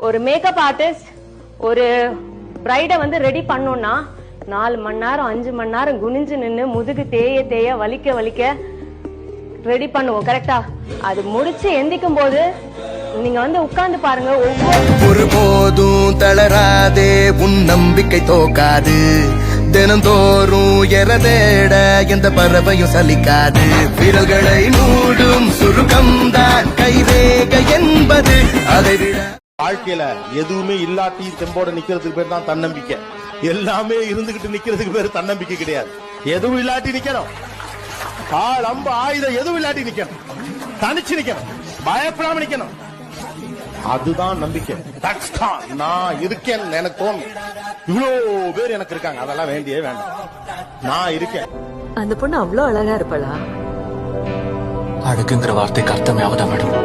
ஒரு makeup artist ஒரு பிரைட வந்து ரெடி பண்ணோம்னா 4 மணி நேரம் 5 மணி நேரம் குனிஞ்சு நின்னு முதுகு தேய வலிக்க வலிக்க ரெடி பண்ணுவோம். கரெக்டா? அது முடிச்சு எந்திக்கும் போது நீங்க வந்து உட்கார்ந்து பாருங்க. ஒரு போதும் தளராதே, உன் நம்பிக்கை தோக்காது. தினந்தோறும் எரதேட எந்த பறவையும் சலிக்காது. விரல்களை மூடும் சுருக்கம் தான் கைரேகை என்பது. அதை விட வாழ்க்கையில எதுவுமே இல்லாட்டி தெம்போட நிக்கிறதுக்கு பேர் தான் தன்னம்பிக்கை. எல்லாமே இருந்துகிட்டு நிக்கிறதுக்கு பேர் தன்னம்பிக்கை கிடையாது. எதுவும் இல்லாட்டி நிக்கணும். கால் அம்பு ஆயுதம் எதுவும் இல்லாட்டி நிக்கணும். தனிச்சு நிக்கணும், பயப்படாம நிக்கணும். அதுதான் நம்பிக்கை. நான் இருக்கேன் எனக்கு தோணும். இவ்வளவு பேர் எனக்கு இருக்காங்க, அதெல்லாம் வேண்டியே வேண்டாம். நான் இருக்கேன். அந்த பொண்ணு அவ்வளவு அழகா இருப்பாளா? அழகுங்கிற வார்த்தைக்கு அர்த்தமே அவதான் மேடம்.